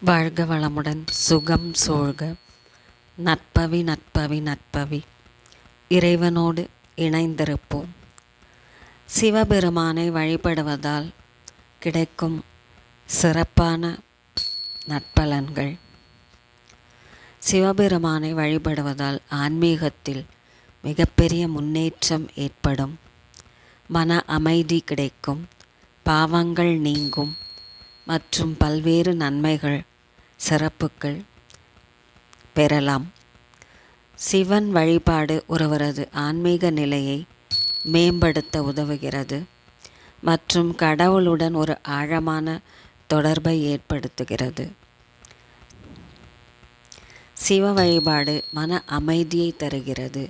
வாழ்க வளமுடன், சுகம் சூழ்க. நற்பவி நற்பவி நற்பவி. இறைவனோடு இணைந்திருப்போம். சிவபெருமானை வழிபடுவதால் கிடைக்கும் சிறப்பான நற்பலன்கள். சிவபெருமானை வழிபடுவதால் ஆன்மீகத்தில் மிகப்பெரிய முன்னேற்றம் ஏற்படும். மன அமைதி கிடைக்கும், பாவங்கள் நீங்கும் மற்றும் பல்வேறு நன்மைகள் சிறப்புகள் பெறலாம். சிவன் வழிபாடு ஒருவரது ஆன்மீக நிலையை மேம்படுத்த உதவுகிறது மற்றும் கடவுளுடன் ஒரு ஆழமான தொடர்பை ஏற்படுத்துகிறது. சிவ வழிபாடு மன அமைதியை தருகிறது,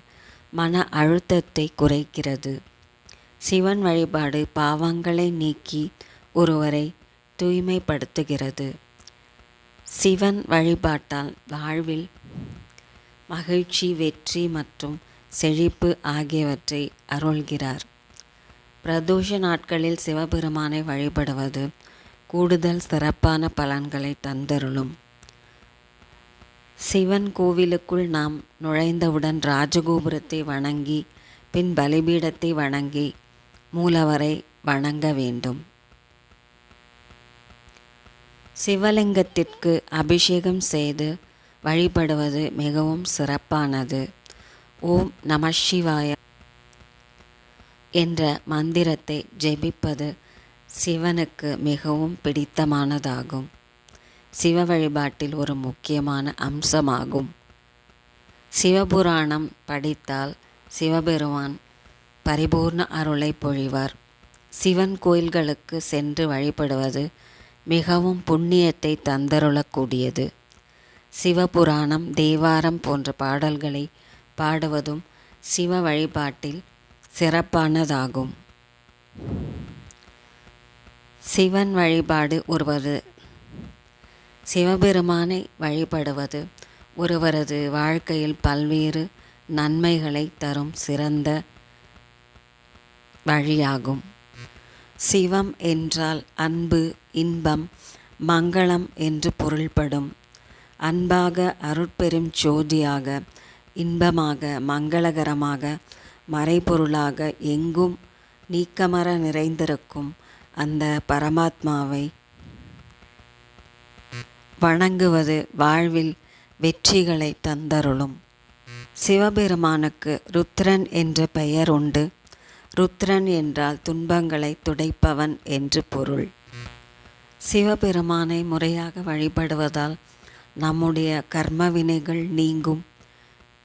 மன அழுத்தத்தை குறைக்கிறது. சிவன் வழிபாடு பாவங்களை நீக்கி ஒருவரை தூய்மைப்படுத்துகிறது. சிவன் வழிபாட்டால் வாழ்வில் மகிழ்ச்சி, வெற்றி மற்றும் செழிப்பு ஆகியவற்றை அருள்கிறார். பிரதோஷ நாட்களில் சிவபெருமானை வழிபடுவது கூடுதல் சிறப்பான பலன்களை தந்தருளும். சிவன் கோவிலுக்குள் நாம் நுழைந்தவுடன் ராஜகோபுரத்தை வணங்கி பின் பலிபீடத்தை வணங்கி மூலவரை வணங்க வேண்டும். சிவலிங்கத்திற்கு அபிஷேகம் செய்து வழிபடுவது மிகவும் சிறப்பானது. ஓம் நம சிவாய என்ற மந்திரத்தை ஜெபிப்பது சிவனுக்கு மிகவும் பிடித்தமானதாகும். சிவ வழிபாட்டில் ஒரு முக்கியமான அம்சமாகும். சிவபுராணம் படித்தால் சிவபெருமான் பரிபூர்ண அருளை பொழிவார். சிவன் கோயில்களுக்கு சென்று வழிபடுவது மிகவும் புண்ணியத்தை தந்தருளக்கூடியது. சிவபுராணம், தேவாரம் போன்ற பாடல்களை பாடுவதும் சிவ வழிபாட்டில் சிறப்பானதாகும். சிவன் வழிபாடு சிவபெருமானை வழிபடுவது ஒருவரது வாழ்க்கையில் பல்வேறு நன்மைகளை தரும் சிறந்த வழியாகும். சிவம் என்றால் அன்பு, இன்பம், மங்களம் என்று பொருள்படும். அன்பாக, அருட்பெரும் ஜோதியாக, இன்பமாக, மங்களகரமாக, மறைபொருளாக எங்கும் நீக்கமற நிறைந்திருக்கும் அந்த பரமாத்மாவை வணங்குவது வாழ்வில் வெற்றிகளை தந்தருளும். சிவபெருமானுக்கு ருத்ரன் என்ற பெயர் உண்டு. ருத்ரன் என்றால் துன்பங்களை துடைப்பவன் என்று பொருள். சிவபெருமானை முறையாக வழிபடுவதால் நம்முடைய கர்ம வினைகள் நீங்கும்.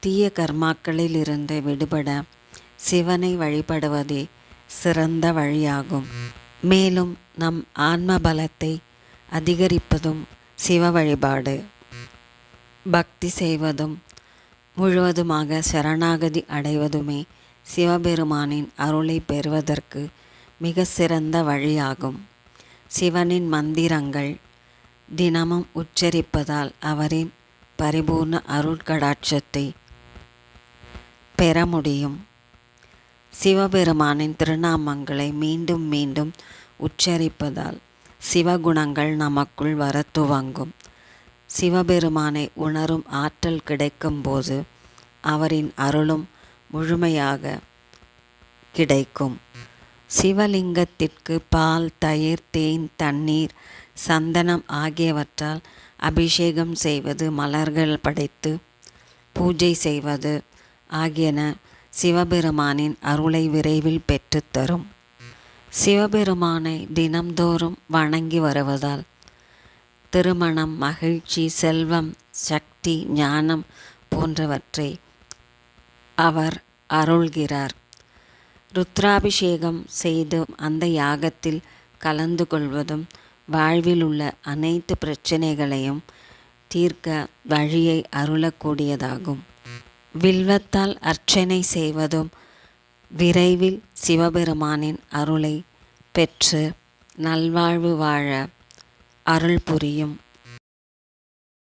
தீய கர்மாக்களில் இருந்து விடுபட சிவனை வழிபடுவதே சிறந்த வழியாகும். மேலும் நம் ஆன்ம பலத்தை அதிகரிப்பதும் சிவ வழிபாடு. பக்தி செய்வதும் முழுவதுமாக சரணாகதி அடைவதுமே சிவபெருமானின் அருளை பெறுவதற்கு மிக சிறந்த வழியாகும். சிவனின் மந்திரங்கள் தினமும் உச்சரிப்பதால் அவரின் பரிபூர்ண அருட்கடாட்சத்தை பெற முடியும். சிவபெருமானின் திருநாமங்களை மீண்டும் மீண்டும் உச்சரிப்பதால் சிவகுணங்கள் நமக்குள் வர துவங்கும். சிவபெருமானை உணரும் ஆற்றல் கிடைக்கும்போது அவரின் அருளும் முழுமையாக கிடைக்கும். சிவலிங்கத்திற்கு பால், தயிர், தேன், தண்ணீர், சந்தனம் ஆகியவற்றால் அபிஷேகம் செய்வது, மலர்கள் படைத்து பூஜை செய்வது ஆகியன சிவபெருமானின் அருளை விரைவில் பெற்றுத்தரும். சிவபெருமானை தினம்தோறும் வணங்கி வருவதால் திருமணம், மகிழ்ச்சி, செல்வம், சக்தி, ஞானம் போன்றவற்றை அவர் அருள்கிறார். ருத்ராபிஷேகம் செய்து அந்த யாகத்தில் கலந்து கொள்வதும் வாழ்வில் உள்ள அனைத்து பிரச்சனைகளையும் தீர்க்க வழியை அருளக்கூடியதாகும். வில்வத்தால் அர்ச்சனை செய்வதும் விரைவில் சிவபெருமானின் அருளை பெற்று நல்வாழ்வு வாழ அருள் புரியும்.